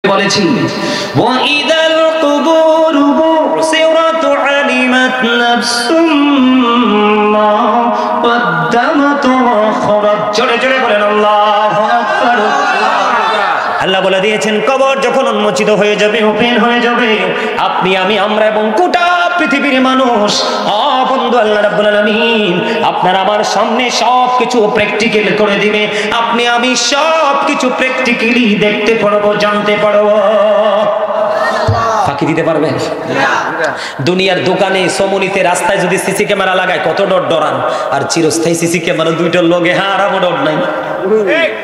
বলেছি ওয়াইদাল কুবুরু বুসিরাত আলিমাত নাফসুম মা কদ্দামাত ওয়া আখরাত। জোরে জোরে বলেন আল্লাহু আকবার। আল্লাহ বলে দিয়েছেন কবর যখন উন্মোচিত হয়ে যাবে, ওপেন হয়ে যাবে, আপনি আমি আমরা এবং গোটা পৃথিবীর মানুষ, বন্ধু আল্লাহ রাব্বুল আলামিন আপনার আমার সামনে সবকিছু প্র্যাকটিক্যাল করে দিবে। আপনি আমি সবকিছু প্র্যাকটিক্যালি দেখতে পারবো, জানতে পারবো। ফাঁকি দিতে পারবেন? দুনিয়ার দোকানে সমনিতে রাস্তায় যদি সিসি ক্যামেরা লাগায় কত ডর ডরান, আর চিরস্থায়ী সিসি ক্যামেরা দুইটার লগে হারামো ডর নাই।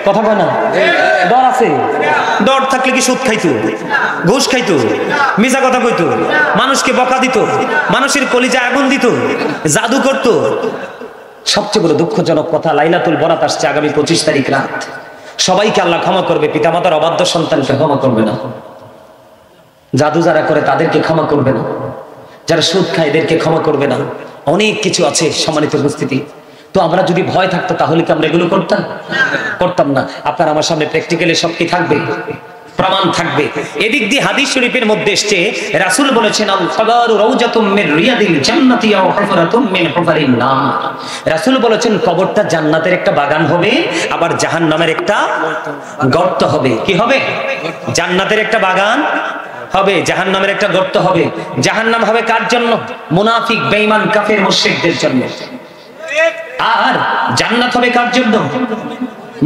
কথা কয় না? ডর আছে। ডর থাকলে কি সুদ খাইতো, ঘুষ খাইতো, মিছা কথা কইতো, মানুষকে বকা দিত, মানুষের কলিজা আগুন দিত, জাদু করতো। সবচেয়ে বড় দুঃখজনক কথা, লাইলাতুল বরাত আসছে আগামী 25 তারিখ রাত। সবাইকে আল্লাহ ক্ষমা করবে, পিতামাতার অবাধ্য সন্তানকে ক্ষমা করবে না। জাদু যারা করে তাদেরকে ক্ষমা করবে না, যারা সুদ খায় এদেরকে ক্ষমা করবে না। অনেক কিছু আছে সম্মানিত উপস্থিতি। তো আমরা যদি ভয় থাকতো তাহলে কি আমরা এগুলো করতাম না? আপনার আমার সামনে প্র্যাকটিক্যালি সব কি থাকবে, প্রমাণ থাকবে। এদিক দিয়ে হাদিস শরীফের মধ্যে এসেছে, রাসূল বলেছেন আল কবরু রাউজাতুম মির রিয়াদিল জান্নাতি আও হুফরাতুম মিন হুফারিন নার। রাসূল বলেছেন কবরটা জান্নাতের একটা বাগান হবে, আবার জাহান্নামের একটা গর্ত হবে। কি হবে? জান্নাতের একটা বাগান হবে, জাহান্নামের একটা গর্ত হবে। জাহান্নাম হবে কার জন্য? মুনাফিক, বেঈমান, কাফের, মুশরিকদের জন্য। আর জান্নাত হবে কার জন্য?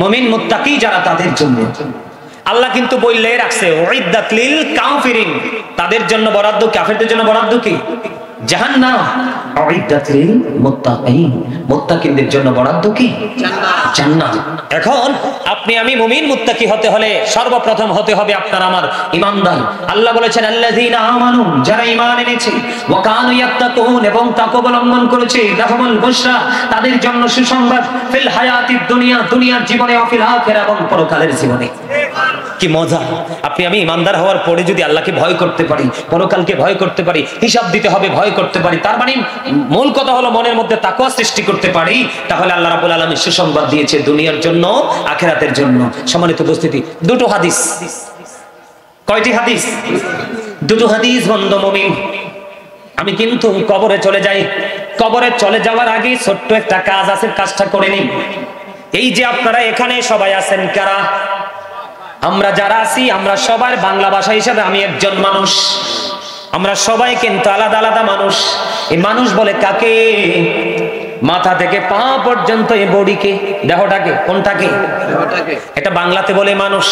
মুমিন, মুত্তাকি যারা, তাদের জন্য। আল্লাহ কিন্তু বললে রাখছে উইদ্দাত লিল কাফিরিন, তাদের জন্য বরাদ্দ, কাফেরদের জন্য বরাদ্দ কি? জাহান্নাম। উইদ্দাত লিল মুত্তাকিন, মুত্তাকিনদের জন্য বরাদ্দ কি? জান্নাত। এখন আপনি আমি মুমিন মুত্তাকি হতে হলে সর্বপ্রথম হতে হবে আপনার আমার ঈমানদার। আল্লাহ বলেছেন আল্লাযীনা আমানু, যারা ঈমান এনেছে, ওয়া কানু ইয়াত্তাকুন, এবং তাকওয়া অবলম্বন করেছে, লাহুমুল বুশরা, তাদের জন্য সুসংবাদ, ফিল হায়াতিদ দুনিয়া, দুনিয়ার জীবনে, ও ফিল আখিরা, এবং পরকালের জীবনে। কি মজা! আপনি আমি ঈমানদার হওয়ার পরে যদি আল্লাহকে ভয় করতে পারি, পরকালকে ভয় করতে পারি, হিসাব দিতে হবে ভয় করতে পারি, তার মানে মূল কথা হলো মনের মধ্যে তাকওয়া সৃষ্টি করতে পারি, তাহলে আল্লাহ রাব্বুল আলামিন সুসংবাদ দিয়েছে দুনিয়ার জন্য, আখিরাতের জন্য। সম্মানিত উপস্থিতি, দুটো হাদিস। কয়টি হাদিস? দুটো হাদিস। বন্ধু মুমিন, আমি কিন্তু কবরে চলে যাই। কবরে চলে যাওয়ার আগে ছোট্ট একটা কাজ আছে, কাজটা করে নিই। এই যে আপনারা এখানে সবাই আছেন, কারা? আমরা যারা আছি, আমরা সবার বাংলা ভাষা হিসাবে আমি একজন মানুষ। আমরা সবাই কিন্তু আলাদা আলাদা মানুষ। এই মানুষ বলে কাকে? মাথা থেকে পা পর্যন্ত এই বডিকে, দেহটাকে। কোনটাকে? এটা বাংলাতে বলে মানুষ।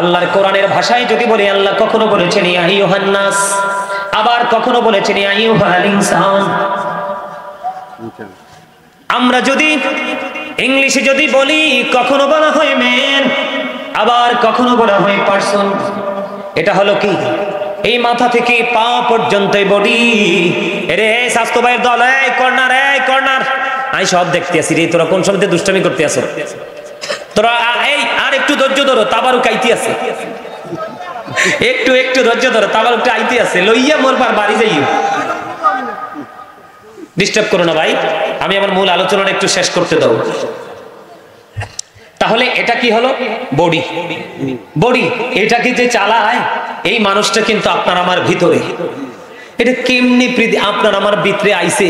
আল্লাহর কোরআনের ভাষায় যদি বলি, আল্লাহ কখনো বলেছেন ইয়া আইয়ুহান নাস, আবার কখনো বলেছেন ইয়া আইয়ুহাল ইনসান। আমরা যদি ইংলিশে যদি বলি, কখনো বলা হয় ম্যান, আবার কখনো বলা হয় পারসন। এটা হলো কি? এই মাথা থেকে পা পর্যন্ত বডি। এরে স্বাস্থ্য ভাইয়ের দল, এই কর্নার, এই কর্নার, আমি সব দেখতে আছি রে। তোরা কোন সময়তে দুষ্টামি করতে আসো? তোরা এই আর একটু ধৈর্য ধরো, তাবারও কাইতে আছে। একটু একটু ধৈর্য ধরো, তাবারও একটু আইতে আছে। লইয়া মোরবার বাড়ি যাই। ডিস্টার্ব করো না ভাই, আমি আমার মূল আলোচনাটা একটু শেষ করতে দাও। তাহলে এটা কি হলো? বডি। বডি এটাকে যে চালায়, এই মানুষটা কিন্তু আপনার আমার ভিতরে। এটা কেমনি আপনার আমার ভিতরে আইছে,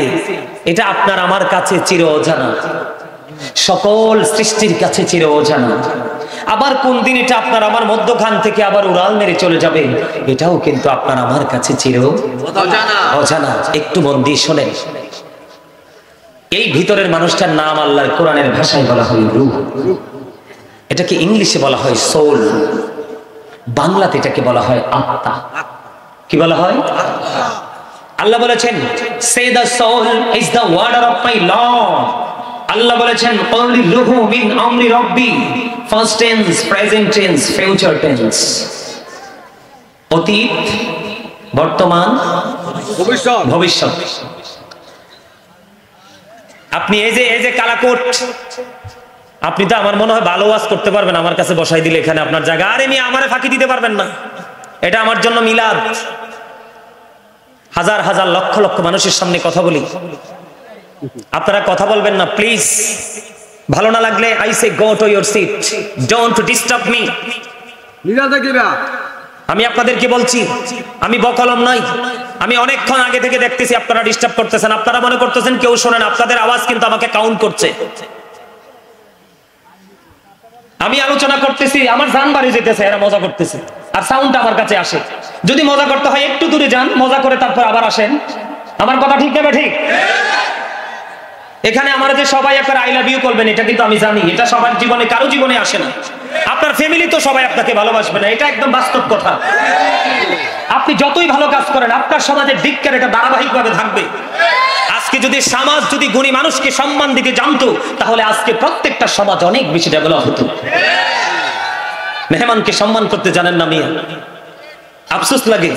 এটা আপনার আমার কাছে চির অজানা, সকল সৃষ্টির কাছে চির অজানা। আবার কোন দিন এটা আপনার আমার মধ্যখান থেকে আবার উড়াল মেরে চলে যাবে, এটাও কিন্তু আপনার আমার কাছে চির অজানা। একটু মন দিয়ে শোনেন। এই ভিতরের মানুষটার নাম আল্লাহর কোরআনের ভাষায় বলা হয় রূহ। এটাকে ইংলিশে বলা হয় সোল, বাংলাতে এটাকে বলা হয় আত্মা। কি বলা হয়? আল্লাহ বলেছেন say the soul is the order of my lord. আল্লাহ বলেছেন অনলি রূহু মিন আমরি রব্বি, first tense, present tense, future tense. অতীত, বর্তমান, ভবিষ্যৎ। আপনি এই যে কালাকোট, আপনি তো আমার মনে হয় ভালো ওয়াজ করতে পারবেন, আমার কাছে বসাই দিলে এখানে আপনার জায়গা। আরে আমি আমারে ফাঁকি দিতে পারবেন না। এটা আমার জন্য মিলাদ। হাজার হাজার লক্ষ লক্ষ মানুষের সামনে কথা বলি, আপনারা কথা বলবেন না প্লিজ। ভালো না লাগলে I say go to your seat, don't disturb me. আমি আপনাদেরকে বলছি, আমি বকলম নই, আমি অনেকক্ষণ আগে থেকে দেখতেছি আপনারা ডিস্টার্ব করতেছেন, আপনারা মনে করতেছেন কেউ শোনেন, আপনাদের আওয়াজ কিন্তু আমাকে কাউন্ট করছে। আমি আলোচনা করতেছি, আমার জান বাড়ি যেতেছে, এরা মজা করতেছে, আর সাউন্ড আমার কাছে আসে। যদি মজা করতে হয় একটু দূরে যান, মজা করে তারপর আবার আসেন। আমার কথা ঠিক নেবে ঠিক? এখানে আমার যে সবাই একবার আই লাভ ইউ করবেন, এটা কিন্তু আমি জানি, এটা সবার জীবনে, কারো জীবনে আসে না। আপনার ফ্যামিলি তো সবাই আপনাকে ভালোবাসবে না, এটা একদম বাস্তব কথা। আপনি যতই ভালো কাজ করেন, আপনার সমাজের দিককার এটা ধারাবাহিকভাবে থাকবে। আজকে যদি সমাজ যদি গুণী মানুষকে সম্মান দিতে জানতো, তাহলে আজকে প্রত্যেকটা সমাজ অনেক বেশি ডেভেলপ হতো। মেহমানকে সম্মান করতে জানেন না মিয়া, আফসোস লাগে।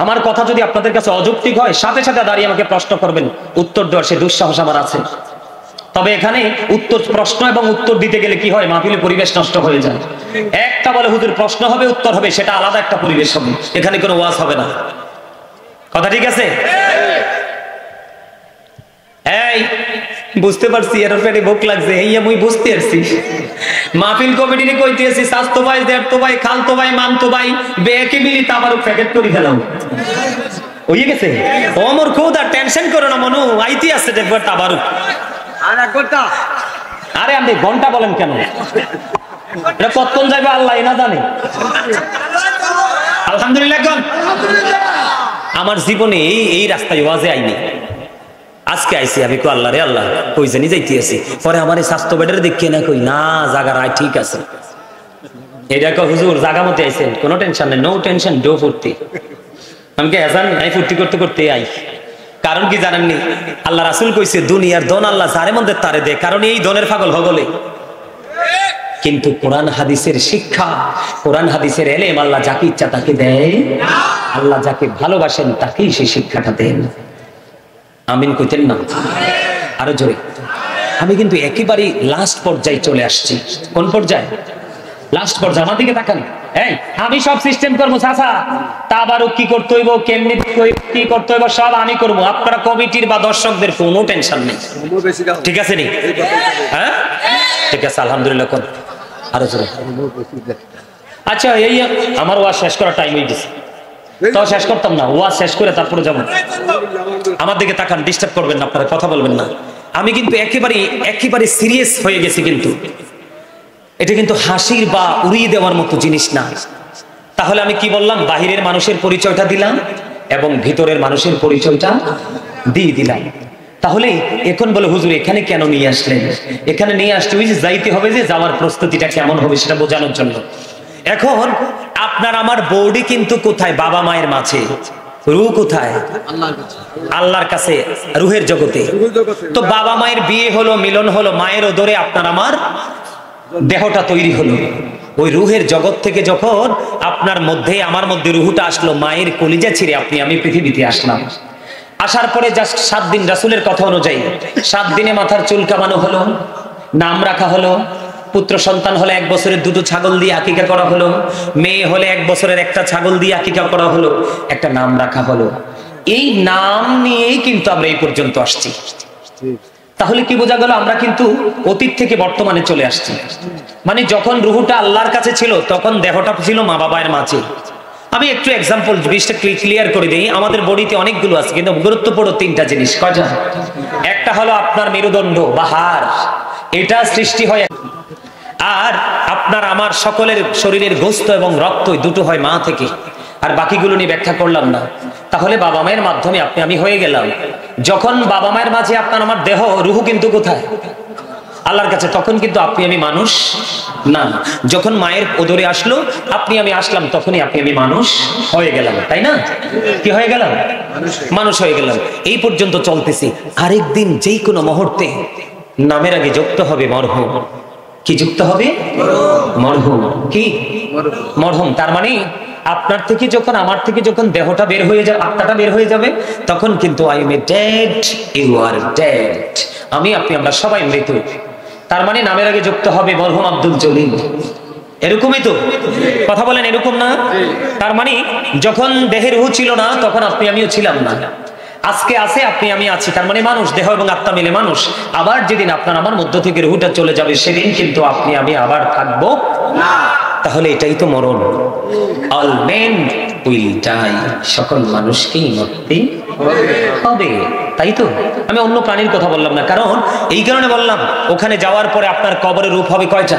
আমার কথা যদি আপনাদের কাছে অযৌক্তিক হয়, সাথে সাথে দাঁড়িয়ে আমাকে প্রশ্ন করবেন, উত্তর দেওয়ার সে দুঃসাহস আমার আছে। তবে এখানে উত্তর, প্রশ্ন এবং উত্তর দিতে গেলে কি হয়, মাহফিলের পরিবেশ নষ্ট হয়ে যায়। একটা বলে হুজুর প্রশ্ন হবে উত্তর হবে, সেটা আলাদা একটা পরিবেশ হবে, এখানে কোনো ওয়াজ হবে না। কথা ঠিক আছে? এই বুঝতে পারছি, এর পেটে ভোক লাগছে, এই আমি বুঝতে পারছি। মাহফিল কমিটিতে কইতেছি, স্বাস্থ্য ভাই, দেড়তো ভাই, খালতো ভাই, মামতো ভাই, বেকে মিলি তাবারুক প্যাকেট করে খেলাম হয়ে গেছে। ওমর খুদ আর টেনশন করো না মনু, আইতি আছে দেখবার তাবারুক। আরে আপনি ঘন্টা বলেন কেন? এটা কতক্ষণ যাবে আল্লাহ না জানে। আলহামদুলিল্লাহ। আমার জীবনে এই রাস্তায় ওয়াজে আইনি, আজকে আইসি। আমি কই আল্লাহ রে আল্লাহ, কই জানি যাইতে আছি। পরে আমার এই স্বাস্থ্য বেডের দেখে না, কই না জায়গা রায় ঠিক আছে। এটা কো হুজুর জায়গা মতে আইছেন, কোনো টেনশন নেই, নো টেনশন, ডো ফুর্তি। আমি কে হাসান, আমি ফুর্তি করতে করতে আই। কারণ কি জানেননি, আল্লাহ রাসূল কইছে দুনিয়ার দন আল্লাহ যারে মধ্যে তারে দে, কারণ এই দনের পাগল হগলে। কিন্তু কোরআন হাদিসের শিক্ষা, কোরআন হাদিসের এলেম আল্লাহ যাকে ইচ্ছা তাকে দেয়, আল্লাহ যাকে ভালোবাসেন তাকেই সেই শিক্ষাটা দেন। আমিন কইতেন না? আরো জোরে। আমি কিন্তু একেবারে লাস্ট পর্যায়ে চলে আসছি। কোন পর্যায়ে? লাস্ট পর্যায়ে। আমার দিকে তাকান। এই আমি সব সিস্টেম করবো চাচা, তাবারুক কি করতে হইব, কেমনি কি করতে হইব, সব আমি করবো। আপনারা কমিটির বা দর্শকদের কোনো টেনশন নেই, ঠিক আছে নি? হ্যাঁ ঠিক আছে, আলহামদুলিল্লাহ। কোন আরো জোরে। আচ্ছা, এই আমার ওয়াজ শেষ করার টাইম হয়ে গেছে, তাও শেষ করতাম না, ওয়াজ শেষ করে তারপরে যাবো। আমার দিকে তাকান, ডিস্টার্ব করবেন না, আপনারা কথা বলবেন না। আমি কিন্তু একেবারে সিরিয়াস হয়ে গেছি, কিন্তু এটা কিন্তু হাসির বা উড়িয়ে দেওয়ার মতো জিনিস না। তাহলে আমি কি বললাম? বাহিরের মানুষের পরিচয়টা দিলাম এবং ভিতরের মানুষের পরিচয়টা দিয়ে দিলাম। তাহলে এখন বলে হুজুর এখানে কেন নিয়ে আসলেন? এখানে নিয়ে আসতে ওই যে যাইতে হবে, যে যাওয়ার প্রস্তুতিটা কেমন হবে সেটা বোঝানোর জন্য। এখন আপনার আমার বৌডি কিন্তু কোথায়? বাবা মায়ের মাঝে। রূহ কোথায়? আল্লাহর কাছে, রুহের জগতে। তো বাবা মায়ের বিয়ে হলো, মিলন হলো, মায়ের ওদরে আপনার আমার দেহটা তৈরি হলো। ওই রুহের জগৎ থেকে যখন আপনার মধ্যে আমার মধ্যে রুহটা আসলো, মায়ের কলিজা ছিঁড়ে আপনি আমি পৃথিবীতে আসলাম। আসার পরে জাস্ট 7 দিন, রাসূলের কথা অনুযায়ী 7 দিনে মাথার চুল কামানো হলো, নাম রাখা হলো, পুত্র সন্তান হলে 1 বছরের 2টো ছাগল দিয়ে আকিকা করা হলো, মেয়ে হলে 1 বছরের 1টা ছাগল দিয়ে আকিকা করা হলো, একটা নাম রাখা হলো। এই নাম নিয়েই কিন্তু আমরা এই পর্যন্ত আসছি। তাহলে কি বোঝা গেল? আমরা কিন্তু অতীত থেকে বর্তমানে চলে আসছি। মানে যখন রুহুটা আল্লাহর কাছে ছিল, তখন দেহটা ছিল মা বাবার মাঝে। আমি একটু এক্সাম্পল জিনিসটা ক্লিয়ার করে দিই। আমাদের বডিতে অনেকগুলো আছে, কিন্তু গুরুত্বপূর্ণ 3টা জিনিস। কয়টা? একটা হলো আপনার মেরুদণ্ড বা হাড়, এটা সৃষ্টি হয়। আর আপনার আমার সকলের শরীরের গোস্ত এবং রক্ত, দুটো হয় মা থেকে। আর বাকিগুলো নিয়ে ব্যাখ্যা করলাম না। তাহলে বাবা মায়ের মাধ্যমে আপনি আমি হয়ে গেলাম। যখন বাবা মায়ের মাঝে আপনার আমার দেহ, রুহু কিন্তু কোথায়? আল্লাহর কাছে। তখন কিন্তু আপনি আমি মানুষ না। যখন মায়ের ওদরে আসলো, আপনি আমি আসলাম, তখনই আপনি আমি মানুষ হয়ে গেলাম, তাই না? কি হয়ে গেলাম? মানুষ হয়ে গেলাম। এই পর্যন্ত চলতেছি। আরেকদিন যেই কোনো মুহূর্তে নামের আগে যুক্ত হবে মরহুম। কি যুক্ত হবে? মরহুম। কি? মরহুম। তার মানে আপনার থেকে যখন, আমার থেকে যখন দেহটা বের হয়ে যাবে, আত্মাটা বের হয়ে যাবে, তখন কিন্তু I am dead, you are dead. আমি আপনি আমরা সবাই মৃত। তার মানে নামের আগে যুক্ত হবে মরহুম আব্দুল জলিল। এরকমই তো কথা বলেন, এরকম না? তার মানে যখন দেহের রূহ ছিল না, তখন আপনি আমিও ছিলাম না। আজকে আছে, আপনি আমি আছি, তার মানে মানুষ, দেহ এবং আত্মা মিলে মানুষ। আবার যেদিন আপনার আমার মধ্য থেকে রূহটা চলে যাবে, সেদিন কিন্তু আপনি আমি আবার থাকবো না। তাহলে এটাই তো মরণ। অল মেন উইল ডাই, সকল মানুষকেই মরতে হবে, তাই তো? আমি অন্য প্রাণীর কথা বললাম না, কারণ এই কারণে বললাম ওখানে যাওয়ার পরে আপনার কবরের রূপ হবে কয়টা?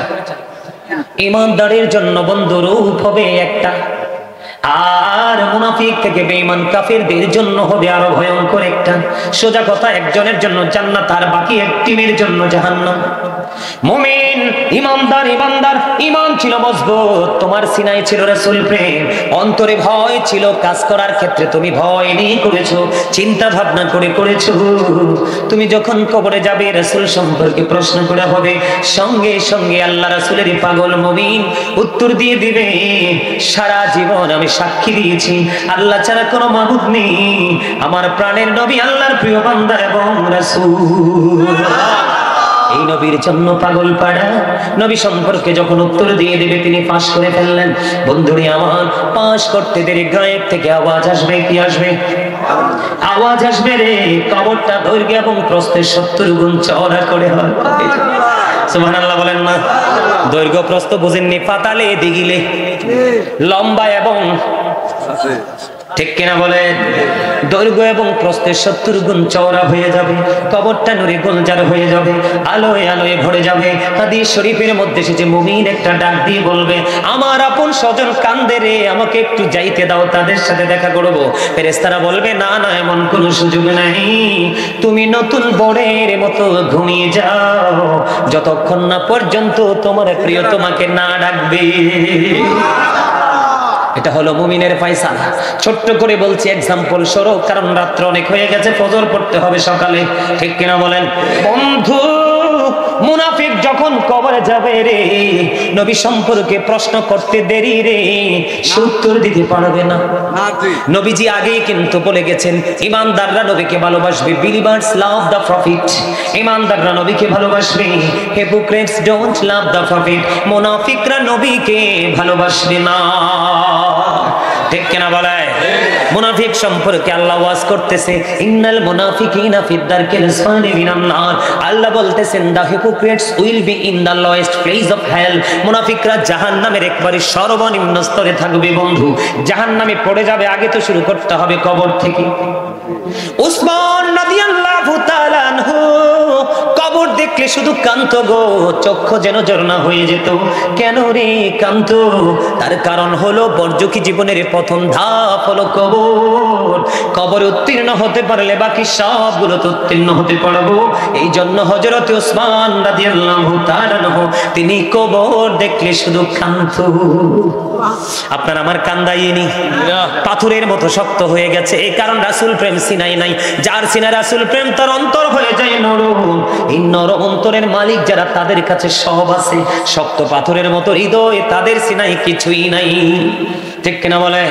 ঈমানদারের জন্য বন্ধু রূপ হবে একটা, আর মুনাফিক থেকে বেঈমান কাফেরদের জন্য হবে আরো ভয়ঙ্কর একটা। সোজা কথা, একজনের জন্য জান্নাত আর বাকি এক টিমের জন্য জাহান্নাম। মুমিন ইমানদার, ঈমান ছিল মজবুত, তোমার সিনায় ছিল রাসূল প্রেম, অন্তরে ভয় ছিল, কাজ করার ক্ষেত্রে তুমি ভয় নিয়ে করেছো, চিন্তা ভাবনা করে করেছো। তুমি যখন কবরে যাবে রাসূল সম্পর্কে প্রশ্ন করা হবে, সঙ্গে সঙ্গে আল্লাহ রাসূলেরই পাগল মুমিন উত্তর দিয়ে দিবে, সারা জীবন আমি সাক্ষী দিয়েছি আল্লাহ ছাড়া কোনো মাবুদ নেই, আমার প্রাণের নবী আল্লাহর প্রিয় বান্দা এবং রাসূল। এই নবীর জন্য পাগল পাড়া। নবী সম্পর্কে যখন উত্তর দিয়ে দেবে তিনি পাশ করে ফেললেন। বন্ধুরে আমার, পাশ করতে দেরি গায়েব থেকে আওয়াজ আসবে। কি আসবে? আওয়াজ আসবে রে, কবরটা দৈর্ঘ্য এবং প্রস্থে 70 গুণ চওড়া করে হয়। সুবহানাল্লাহ বলেন না? দৈর্ঘ্য প্রস্থ বুঝেননি? পাতালে দিগিলে লম্বা এবং ঠিক কিনা বলেন? দৈর্ঘ্য এবং প্রস্থে 70 গুণ চওড়া হয়ে যাবে, কবরটা নূরে গুলজার হয়ে যাবে, আলোয় আলোয় ভরে যাবে। হাদিস শরীফের মধ্যে এসেছে মুমিন একটা ডাক দিয়ে বলবে, আমার আপন স্বজন কান্দে রে, আমাকে একটু যাইতে দাও, তাদের সাথে দেখা করব। ফেরেশতারা বলবে, না না, এমন কোনো সুযোগ নাই, তুমি নতুন বরের মতো ঘুমিয়ে যাও যতক্ষণ না পর্যন্ত তোমার প্রিয় তোমাকে না ডাকবে। এটা হলো মুমিনের ফয়সালা। ছোট্ট করে বলছি এক্সাম্পল স্বরূপ, কারণ রাত্র অনেক হয়ে গেছে, ফজর পড়তে হবে সকালে, ঠিক কিনা বলেন? বন্ধু, মুনাফিক যখন কবরে যাবে রে, নবী সম্পর্কে প্রশ্ন করতে দেরি রে, উত্তর দিতে পারবে না। নবীজি আগেই কিন্তু বলে গেছেন, ঈমানদাররা নবীকে ভালোবাসবে, বিলিভার্স লাভ দ্য প্রফিট। ঈমানদাররা নবীকে ভালোবাসবে, hypocrites don't love the profit. মুনাফিকরা নবীকে ভালোবাসবে না, ঠিক কিনা বলে? মুনাফিক সম্পর্কে আল্লাহ ওয়াজ করতেছে, ইন্নাল মুনাফিকিনা ফি দারকিল আসফালি মিনান নার। আল্লাহ বলতেছেন, the hypocrites will be in the lowest place of hell. মুনাফিকরা জাহান্নামের একবারে সর্বনিম্ন স্তরে থাকবে। বন্ধু, জাহান্নামে পড়ে যাবে, আগে তো শুরু করতে হবে কবর থেকে। উসমান রাদিয়াল্লাহু তাআলা আনহু কবর দেখলে শুধু কাঁদতো গো, চক্ষু যেন ঝর্ণা হয়ে যেত। কেন রে কাঁদতো? তার কারণ হলো বর্জকি জীবনের প্রথম ধাপ হলো কবর। কবরে উত্তীর্ণ হতে পারলে বাকি সবগুলো তো উত্তীর্ণ হতে পারবো। এই জন্য হযরত উসমান রাদিয়াল্লাহু তাআলা আনহু তিনি কবর দেখলে শুধু কাঁদতো। আপনার আমার কান্দাইনি, পাথরের মতো শক্ত হয়ে গেছে, এই কারণ রাসূল প্রেম সিনাই নাই। যার সিনা রাসূল প্রেম, তার অন্তর হয়ে যায় নরম। এই নরম অন্তরের মালিক যারা, তাদের কাছে সব আছে। শক্ত পাথরের মতো হৃদয়, তাদের সিনাই কিছুই নাই, ঠিক কিনা বলে?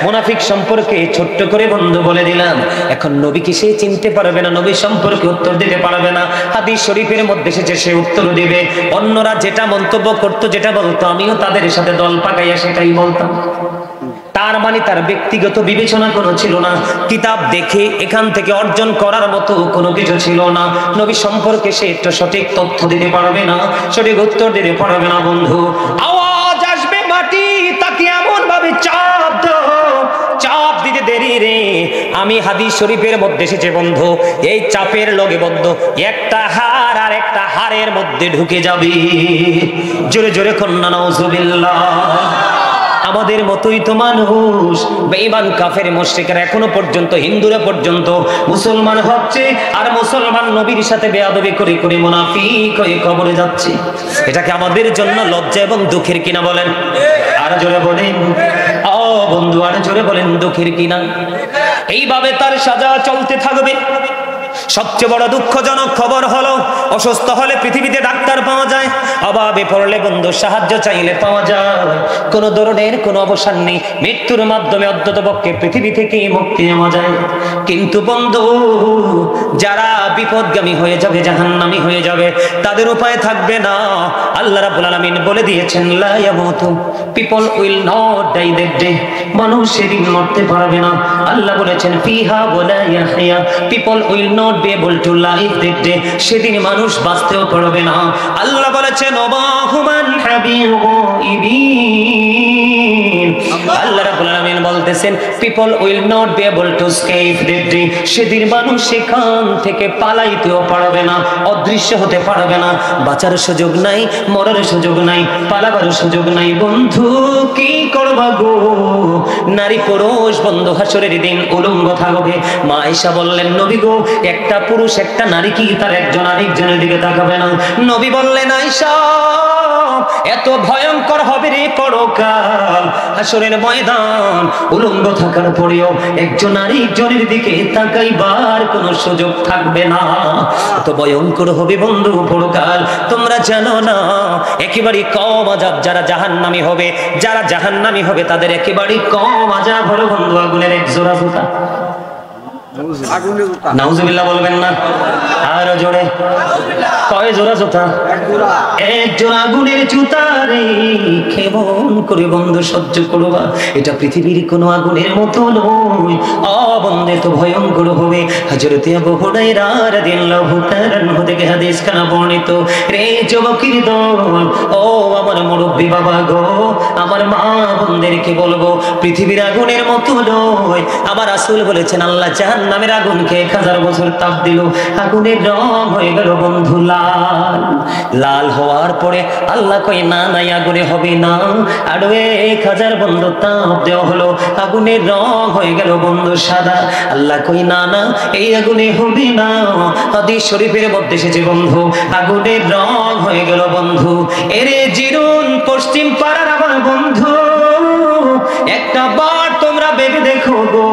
মুনাফিক সম্পর্কে ছোট্ট করে বন্ধু বলে দিলাম। এখন নবীকে সে চিনতে পারবে না, নবী সম্পর্কে উত্তর দিতে পারবে না। হাদিস শরীফের মধ্যে এসেছে সে উত্তর দিবে। অন্যরা যেটা মন্তব্য করতো, যেটা বলতো, আমিও তাদের সাথে দল পাকাইয়া সেটাই বলতাম। তার মানে তার ব্যক্তিগত বিবেচনা কোনো ছিল না, কিতাব দেখে এখান থেকে অর্জন করার মতো কোনো কিছু ছিল না। নবী সম্পর্কে সে একটু সঠিক তথ্য দিতে পারবে না, সঠিক উত্তর দিতে পারবে না। বন্ধু, আওয়াজ আসবে মাটি তাকে এমন ভাবে চাপ দাও, চাপ দিতে দেরি রে। আমি হাদিস শরীফের মধ্যে এসেছে বন্ধু, এই চাপের লগে বন্ধু একটা হাড় আর একটা হাড়ের মধ্যে ঢুকে যাবে। জোরে জোরে কন্যা নাউজুবিল্লাহ। আমাদের মতোই তো মানুষ, বেঈমান কাফের মুশরিকরা এখনো পর্যন্ত, হিন্দুরা পর্যন্ত মুসলমান হচ্ছে, আর মুসলমান নবীর সাথে বেয়াদবি করে করে মুনাফিক হয়ে কবরে যাচ্ছে। এটাকে আমাদের জন্য লজ্জা এবং দুঃখের কিনা বলেন? আর জোরে বলেন ও বন্ধু, আর জোরে বলেন দুঃখের কিনা? এইভাবে তার সাজা চলতে থাকবে। সবচেয়ে বড় দুঃখজনক খবর হলো, অসুস্থ হলে পৃথিবীতে ডাক্তার পাওয়া যায়, অভাবে পড়লে বন্ধু সাহায্য চাইলে পাওয়া যায়, কোন ধরনের কোনো অবসান নেই। মৃত্যুর মাধ্যমে অন্ততপক্ষে পৃথিবী থেকে মুক্তি নেওয়া যায়। কিন্তু বন্ধু, যারা বিপদগামী হয়ে যাবে, জাহান্নামী হয়ে যাবে, তাদের উপায় থাকবে না। আল্লাহ রাব্বুল আলামিন বলে দিয়েছেন, লা ইয়ামুতু, people will not die that day. মানুষ সেদিন মরতে পারবে না। আল্লাহ বলেছেন, ফিহা ওয়ালা ইয়াহইয়া, people will not be able to live that day. সেদিন মানুষ বাঁচতেও পারবে না। আল্লাহ বলেছেন ওয়াহুমান হাবিবুন, আল্লাহ রাব্বুল আলামিন বলতেছেন people will not be able to escape that day. সেদিন মানুষ সেখান থেকে পালাইতেও পারবে না, অদৃশ্য হতে পারবে না। বাঁচার সুযোগ নাই, মরার সুযোগ নাই, পালাবার সুযোগ নাই। বন্ধু কি করবা গো? নারী পুরুষ বন্ধু হাসরের দিন উলঙ্গ থাকবে। মা আয়েশা বললেন নবী গো, একটা পুরুষ একটা নারী কি তার একজন আরেকজনের দিকে তাকাবে না? নবী বললেন আয়েশা, এত ভয়ঙ্কর হবে রে পরকাল, হাসরের ময়দান, উলঙ্গ থাকার পরেও একজন আরেকজনের দিকে তাকাইবার কোনো সুযোগ থাকবে না। এত ভয়ঙ্কর হবে বন্ধু পরকাল। তোমরা জানো না একেবারে কম আযাব যারা জাহান্নামী হবে, যারা জাহান্নামী হবে তাদের একেবারে কম আযাব হলো বন্ধু আগুনের এক জোড়া জুতা। নাউজুবিল্লাহ বলবেন না, আরো জোরে। কয় জোড়া জুতা? এক জোড়া আগুনের জুতা রে। কেমন করে বন্ধু সহ্য করবা? এটা পৃথিবীর কোন আগুনের মতো নয়। বন্ধে তো ভয়ঙ্কর হবে। হযরতে আবু হুরায়রা রাদিয়াল্লাহু তাআলা আনহু থেকে হাদিস খানা বর্ণিত। রে যুবকের দল, ও আমার মুরব্বি বাবা গো, আমার মা বোনদেরকে বলবো পৃথিবীর আগুনের মতো নয়। আমার রাসূল বলেছেন আল্লাহ জাহান্নামের আগুনকে 1000 বছর তাপ দিল, আগুনের রং হয়ে গেল বন্ধু লাল। লাল হওয়ার পরে আল্লাহ কই না না আগুনে হবে না, আর 1000 বন্ধু তাপ দেওয়া হলো, আগুনের রং হয়ে গেল বন্ধু সাদা। আল্লাহ কই না না এই আগুনে হবে না। হাদিস শরীফের মধ্যে এসেছে বন্ধু আগুনের রং হয়ে গেল বন্ধু। এরে জিরুন পশ্চিম পাড়ার আমার বন্ধু, একটা বার তোমরা ভেবে দেখো গো,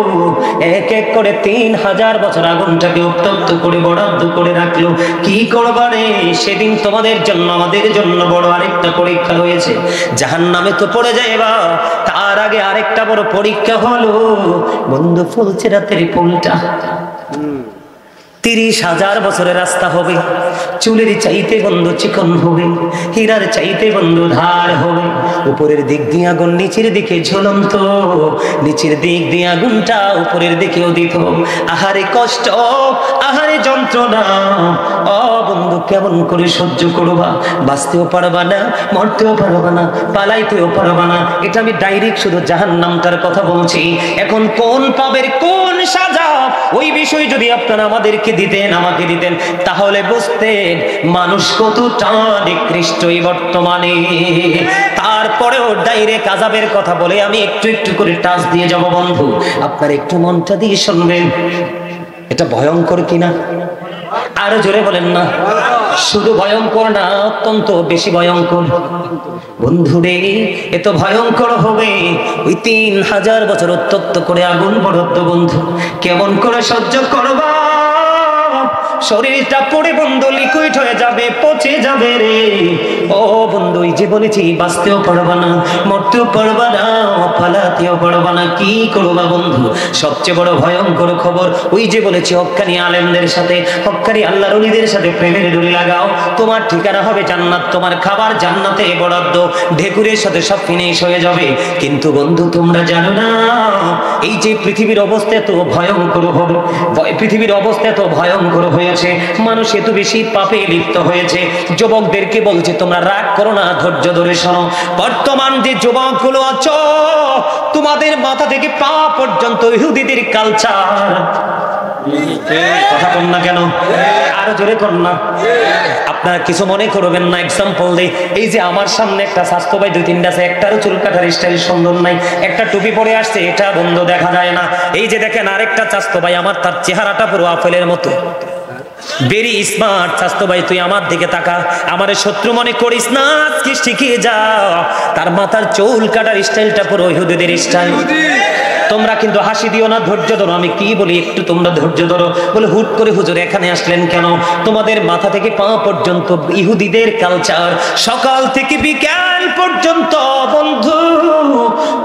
এক এক করে 3000 বছর আগুনটাকে উত্তপ্ত করে বরাদ্দ করে রাখলো। কি করবা রে? সেদিন তোমাদের জন্য আমাদের জন্য বড় আরেকটা পরীক্ষা রয়েছে। জাহান্নামে তো পড়ে যাইবা, তার আগে আরেকটা বড় পরীক্ষা হলো বন্ধু ফুলছেরাতের পুলটা। 30,000 বছরের রাস্তা হবে, চুলের চাইতে বন্ধু চিকন হবে, হীরার চাইতে বন্ধু ধার হবে। উপরের দিক দিয়ে আগুন, নিচের দিকে ঝুলন্ত, নিচের দিক দিয়ে আগুনটা উপরের দিকেও দিত। আহারে কষ্ট, আহারে যন্ত্রণা। বন্ধু কেমন করে সহ্য করবা? বাঁচতেও পারবা না, মরতেও পারবা না, পালাইতেও পারবা না। এটা আমি ডাইরেক্ট শুধু জাহান্নামটার কথা বলছি। এখন কোন পাবের কোন সাজা, ওই বিষয় যদি আপনারা আমাদেরকে দিতেন, আমাকে দিতেন, তাহলে বুঝতেন মানুষ কতটা নিকৃষ্ট এই বর্তমানে। তারপরেও ডাইরেক্ট আযাবের কথা বলে আমি একটু একটু করে টাচ দিয়ে যাব বন্ধু, আপনারা একটু মনটা দিয়ে শুনবেন। এটা ভয়ঙ্কর কিনা? আরো জোরে বলেন না। শুধু ভয়ঙ্কর না, অত্যন্ত বেশি ভয়ঙ্কর বন্ধুরে। এত ভয়ঙ্কর হবে ওই 3000 বছর উত্তপ্ত করে আগুন বরদ্দ বন্ধু। কেমন করে সহ্য করবা? শরীরটা পড়ে বন্ধু লিকুইড হয়ে যাবে, পচে যাবে রে। ও বন্ধু, এই যে বলেছি বাঁচতেও পারবা না, মরতেও পারবা না, পালাতেও পারবা না। কি করবা বন্ধু? সবচেয়ে বড় ভয়ঙ্কর খবর, ওই যে বলেছি হক্কানি আলেমদের সাথে, হক্কানি আল্লাহর ওলিদের সাথে প্রেমের ডুরি লাগাও, তোমার ঠিকানা হবে জান্নাত, তোমার খাবার জান্নাতে বরাদ্দ, ঢেকুরের সাথে সব ফিনিশ হয়ে যাবে। কিন্তু বন্ধু তোমরা জানো না, এই যে পৃথিবীর অবস্থা এত ভয়ঙ্কর হবে, পৃথিবীর অবস্থা এত ভয়ঙ্কর হয়েছে, মানুষ এত বেশি পাপে লিপ্ত হয়েছে। যুবকদেরকে বলছে তোমরা রাগ করো না, ধৈর্য ধরে শোনো। বর্তমান যে যুবকগুলো আছো, তোমাদের মাথা থেকে পা পর্যন্ত ইহুদিদের কালচার। কথা বল না কেন? আরো জোরে কর না। আপনারা কিছু মনে করবেন না, এক্সাম্পল দেই। এই যে আমার সামনে একটা স্বাস্থ্য ভাই 2-3টা আছে, একটারও চুল কাটার স্টাইল সুন্দর নাই, একটা টুপি পরে আসছে, এটা বন্ধ দেখা যায় না। এই যে দেখেন আরেকটা স্বাস্থ্য ভাই, আমার তার চেহারাটা পুরো আপেলের মতো, ভেরি স্মার্ট। স্বাস্থ্য ভাই তুই আমার দিকে তাকা, আমার শত্রু মনে করিস না, আজকে শিখিয়ে যা। তার মাথার চুল কাটার স্টাইলটা পুরো ইহুদিদের স্টাইল। তোমরা কিন্তু হাসি দিও না, ধৈর্য ধরো। আমি কি বলি একটু তোমরা ধৈর্য ধরো। বলে হুট করে হুজুর এখানে আসলেন কেন? তোমাদের মাথা থেকে পা পর্যন্ত ইহুদিদের কালচার, সকাল থেকে বিকাল পর্যন্ত বন্ধু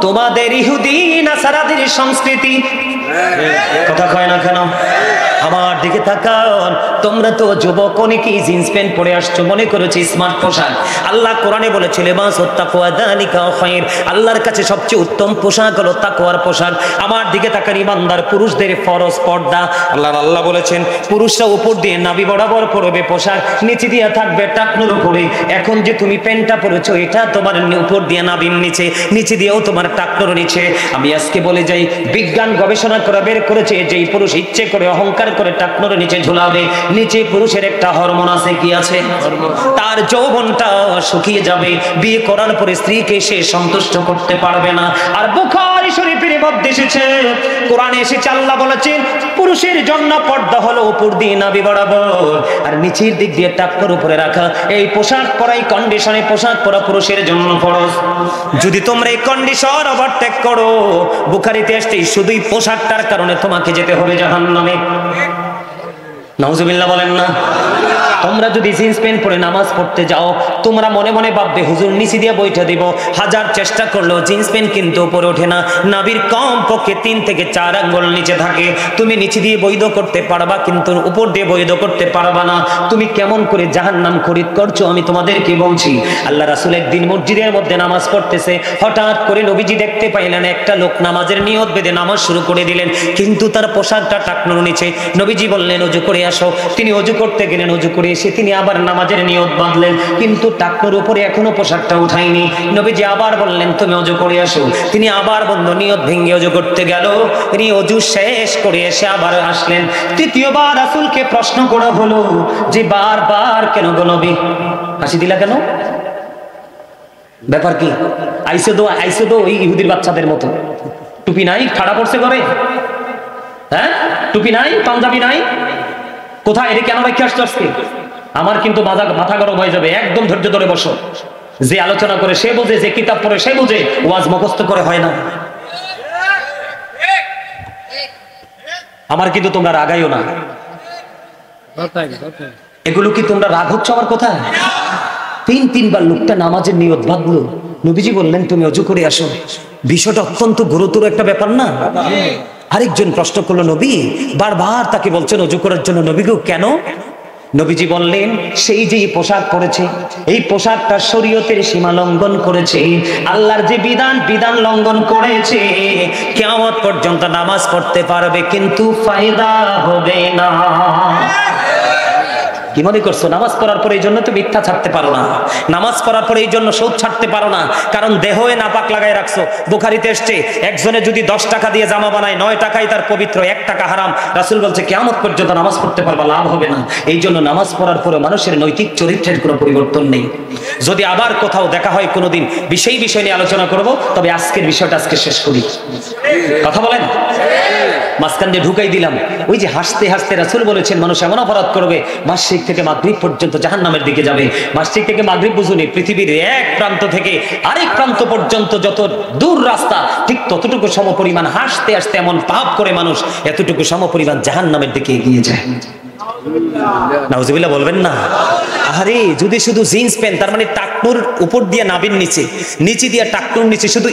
তোমাদের ইহুদি নাসারাদের সংস্কৃতি। কথা কয় না কেন? আমার দিকে তাকান, তোমরা তো যুবক, অনেকেই জিন্স প্যান্ট পরে আসছো, মনে করেছো স্মার্ট পোশাক। আল্লাহ কোরআনে বলেছে লিবাসুত তাকওয়া যালিকা খায়র, আল্লাহর কাছে সবচেয়ে উত্তম পোশাক হলো তাকওয়ার পোশাক। আমার দিকে তাকান ইমানদার পুরুষদের ফরজ পর্দা। আল্লাহ বলেছেন পুরুষরা উপর দিয়ে নাভি বরাবর পরবে পোশাক, নিচে দিয়ে থাকবে টাকনুর উপরে। এখন যে তুমি প্যান্টটা পরেছো, এটা তোমার উপর দিয়ে নাভির নিচে, নিচে দিয়েও তোমার টাকনুর নিচে। আমি আজকে বলে যাই, বিজ্ঞান গবেষণা করে বের করেছে যেই পুরুষ ইচ্ছে করে অহংকার করে টাকনুর নিচে ঝুলাবে, নিচে পুরুষের একটা হরমোন আছে। কি আছে? তার যৌবনটা শুকিয়ে যাবে, বিয়ে করার পরে স্ত্রীকে সে সন্তুষ্ট করতে পারবে না। আর বুখারী শরীফের মধ্যে এসেছে, কোরআনে এসেছে, আল্লাহ বলেছেন পুরুষের জন্য পর্দা হলো উপর দিয়ে নাভি বরাবর আর নিচের দিক দিয়ে টাকনুর উপরে রাখা। এই পোশাক পরাই কন্ডিশনে পোশাক পরা পুরুষের জন্য ফরজ। যদি তোমরা এই কন্ডিশন ওভারটেক করো, বুখারীতে আসছে শুধুই পোশাকটার কারণে তোমাকে যেতে হবে জাহান্নামে। নাউজুবিল্লাহ বলেন না? তোমরা যদি জিন্স প্যান্ট পরে নামাজ পড়তে যাও, তোমরা মনে মনে ভাববে হুজুর নিচে দিয়ে বইটা দিব। হাজার চেষ্টা করলেও জিন্স প্যান্ট কিন্তু উপরে ওঠে না। নাভির কম পক্ষে 3 থেকে 4 আঙ্গুল নিচে থাকে। তুমি নিচে দিয়ে বৈধ করতে পারবা, কিন্তু উপর দিয়ে বৈধ করতে পারবা না। তুমি কেমন করে জাহান্নাম খরিদ করছো আমি তোমাদেরকে বলছি। আল্লাহ রাসূল একদিন মসজিদের মধ্যে নামাজ পড়তেছে, হঠাৎ করে নবীজি দেখতে পাইলেন একটা লোক নামাজের নিয়ত বেঁধে নামাজ শুরু করে দিলেন, কিন্তু তার পোশাকটা টাকনুর নিচে। নবীজি বললেন ওযু করে আসো। তিনি ওযু করতে গেলেন, ওযু করে এসে তিনি আবার নামাজের নিয়ত বাঁধলেন, কিন্তু টাকনুর উপরে এখনো পোশাকটা উঠায়নি। নবীজি আবার বললেন তুমি ওযু করে আসো। তিনি আবার বন্ধ নিয়ত ভেঙে ওযু করতে গেল। তিনি ওযু শেষ করে এসে আবার আসলেন। তৃতীয়বার রাসূলকে প্রশ্ন করা হলো যে বারবার কেন গো নবী হাসি দিলা কেন? ব্যাপার কি? আইসো তো ওই ইহুদির বাচ্চাদের মতো, টুপি নাই, খাড়া পড়ছে করে, হ্যাঁ টুপি নাই, পাঞ্জাবি নাই, কোথায় এটা কেন রেখে আসছো আজকে? আমার কিন্তু মাথা গরম হয়ে যাবে। একদম ধৈর্য ধরে বসো। যে আলোচনা করে সে বোঝে, যে কিতাব পড়ে সে বোঝে, ওয়াজ মুখস্থ করে হয় না। আমার কিন্তু তোমরা রাগাইও না। এগুলো কি তোমরা রাগ হচ্ছ আমার কথা? 3-3 বার লোকটা নামাজের নিয়ত বাঁধলো। নবীজি বললেন তুমি ওযু করে আসো। বিষয়টা অত্যন্ত গুরুতর একটা ব্যাপার না? আরেকজন প্রশ্ন করলো নবী বারবার তাকে বলছেন ওযু করার জন্য, নবী গো কেন? নবীজি বললেন সেই যে পোশাক পরেছে, এই পোশাকটা শরীয়তের সীমা লঙ্ঘন করেছে, আল্লাহর যে বিধান লঙ্ঘন করেছে। কিয়ামত পর্যন্ত নামাজ পড়তে পারবে কিন্তু ফায়দা হবে না। কি মনে করছো নামাজ পড়ার পরে এই জন্য তো মিথ্যা ছাড়তে পারো না, নামাজ পড়ার পরে এই জন্য সুদ ছাড়তে পারো না? কারণ দেহে নাপাক লাগাই রাখছো। বুখারীতে এসেছে একজনে যদি 10 টাকা দিয়ে জামা বানায় 9 টাকাই তার পবিত্র, 1 টাকা হারাম। রাসূল বলছে কিয়ামত পর্যন্ত নামাজ পড়তে পারবা, লাভ হবে না। এই জন্য নামাজ পড়ার পরে মানুষের নৈতিক চরিত্রের কোনো পরিবর্তন নেই। যদি আবার কোথাও দেখা হয় কোনোদিন বিষয় নিয়ে আলোচনা করব, তবে আজকের বিষয়টা আজকে শেষ করি। কথা বলেন? মাঝখান দিয়ে ঢুকাই দিলাম। ওই যে হাসতে হাসতে রাসূল বলেছেন মানুষ এমন অপরাধ করবে মাসরিক থেকে মাগরিব পর্যন্ত জাহান্নামের দিকে যাবে। মাসরিক থেকে মাগরিব বুঝুনি, পৃথিবীর এক প্রান্ত থেকে আরেক প্রান্ত পর্যন্ত যত দূর রাস্তা, ঠিক ততটুকু সমপরিমাণ হাসতে হাসতে এমন পাপ করে মানুষ এতটুকু সমপরিমাণ জাহান্নামের দিকে এগিয়ে যায়। নাউজুবিল্লাহ বলবেন না? আরে যদি শুধু জিন্স প্যান্ট, তার মানে টাকনুর উপর দিয়ে নাভির নিচে, নিচে দিয়ে টাকনুর নিচে, শুধু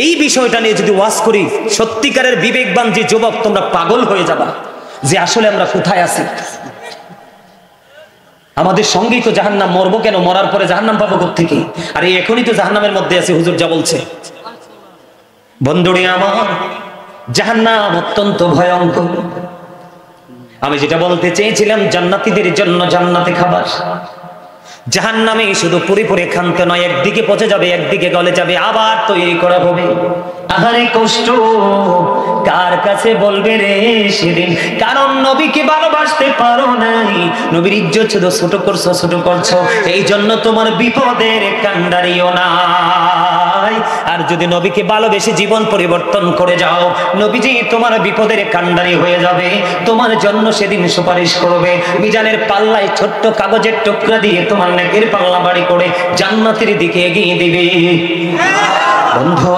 এই বিষয়টা নিয়ে যদি ওয়াজ করি, সত্যিকারের বিবেকবান যে যুবক তোমরা পাগল হয়ে যাবা যে আসলে আমরা কোথায় আছি। আমাদের সঙ্গেই তো জাহান্নাম, মরবো কেন? মরার পরে জাহান্নাম পাবো কোত্থেকে? আর এখনই তো জাহান্নামের মধ্যে আছে, হুজুর যা বলছে। বন্ধুরে আমার, জাহান্নাম অত্যন্ত ভয়ঙ্কর। আমি যেটা বলতে চেয়েছিলাম, জান্নাতীদের জন্য জান্নাতে খাবার, জাহান্নামে শুধু পুরি খানতে নয়, একদিকে পচে যাবে, একদিকে গলে যাবে, আবার তৈরি করা হবে। আহারে কষ্ট কার কাছে বলবে রে সেদিন? কারণ নবীকে ভালোবাসতে পারো নাই, নবীর ইজ্জত শুধু ছোট করছো, এই জন্য তোমার বিপদের কান্ডারিও নাই। আর যদি নবীকে ভালোবেসে জীবন পরিবর্তন করে যাও, নবীজি তোমার বিপদের কান্ডারি হয়ে যাবে, তোমার জন্য সেদিন সুপারিশ করবে। মিজানের পাল্লায় ছোট্ট কাগজের টুকরা দিয়ে তোমার নেকের পাল্লা বাড়ি করে জান্নাতের দিকে এগিয়ে দিবে। বন্ধু,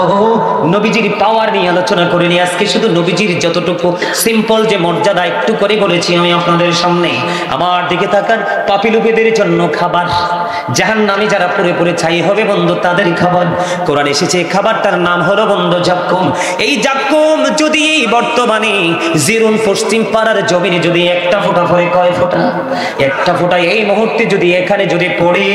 নবীজির পাওয়ার নিয়ে আলোচনা করে নিয়ে আজকে শুধু নবীজির যতটুকু সিম্পল যে মর্যাদা একটু করে বলেছি আমি আপনাদের সামনে। আমার দিকে তাকান, পাপী লোকেদের জন্য খাবার, জাহান্নামী যারা পুরে পুরে ছাই হবে বন্ধু তাদের খাবার। কোরআন এসেছে খাবারটার নাম হলো বন্ধু জাক্কুম। এই জাক্কুম যদি বর্তমানে জিরুন পশ্চিম পাড়ার জমিনে যদি একটা ফোঁটা পড়ে, কয় ফোঁটা? একটা ফোঁটা এই মুহূর্তে যদি এখানে যদি পড়ে,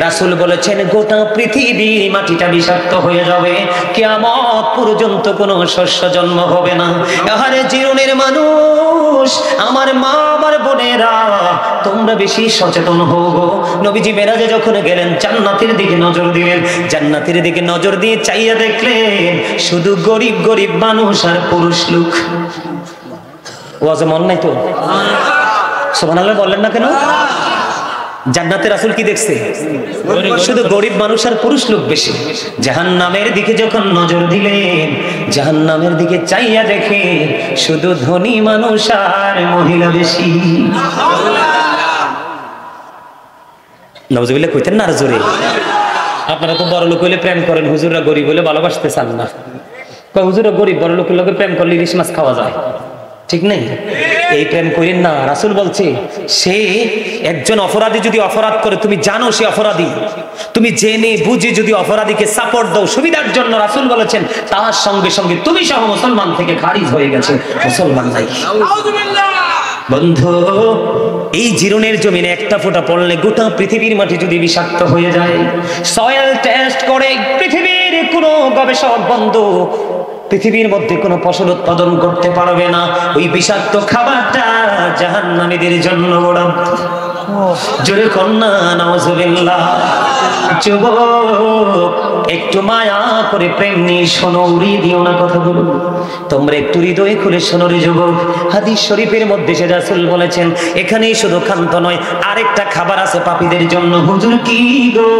রাসূল বলেছেন গোটা পৃথিবীর মাটিটা বিষাক্ত হয়ে যাবে, কিয়ামত পর্যন্ত কোনো শস্য জন্ম হবে না। আহারে জিরুনের মানুষ, আমার মা আমার বোনেরা, তোমরা বেশি সচেতন হও গো। নবীজি মেরাজে যখন গেলেন জান্নাতের দিকে নজর দিলেন, জান্নাতের দিকে নজর দিয়ে চাইয়া দেখলেন শুধু গরিব গরিব মানুষ আর পুরুষ লোক। ওয়াজে মন নাই তো? সুবহানাল্লাহ বললেন না কেন? জান্নাতে রাসূল কি দেখছে? শুধু গরিব মানুষ আর পুরুষ লোক বেশি। জাহান্নামের দিকে যখন নজর দিলেন, জাহান্নামের দিকে চাইয়া দেখে শুধু ধনী মানুষ আর মহিলা বেশি। নাউজুবিল্লাহ কইতেন না আর জোরে? আপনারা তো বড় লোক হইলে প্রেম করেন, হুজুররা গরিব হলে ভালোবাসতে চান না। হুজুররা গরিব, বড় লোকের লোকে প্রেম করলে ইলিশ মাছ খাওয়া যায়, ঠিক নেই? এই প্রেম করেন না। রাসূল বলছে সে একজন অপরাধী যদি অপরাধ করে, তুমি জানো সে অপরাধী, তুমি জেনে বুঝে যদি অপরাধীকে সাপোর্ট দাও সুবিধার জন্য, রাসূল বলেছেন তার সঙ্গে সঙ্গে তুমি সহ মুসলমান থেকে খারিজ হয়ে গেছে, মুসলমান নাই। বন্ধু, এই জিরুনের জমিনে একটা ফোঁটা পড়লে গোটা পৃথিবীর মাটি যদি বিষাক্ত হয়ে যায়, সয়েল টেস্ট করে পৃথিবীর কোনো গবেষক বন্ধু পৃথিবীর মধ্যে কোনো ফসল উৎপাদন করতে পারবে না। ওই বিষাক্ত খাবারটা জাহান্নামীদের জন্য বরাদ্দ। জোরে কন্যা নাউজুবিল্লাহ। যুবক, একটু মায়া করে প্রেম নিয়ে শোনো, উড়িয়ে দিও না কথাগুলো। তোমরা একটু হৃদয়ে খুলে শোনো রে যুবক। হাদিস শরীফের মধ্যে সে রাসূল বলেছেন এখানেই শুধু খান্ত নয়, আরেকটা খাবার আছে পাপীদের জন্য। হুজুর কি গো?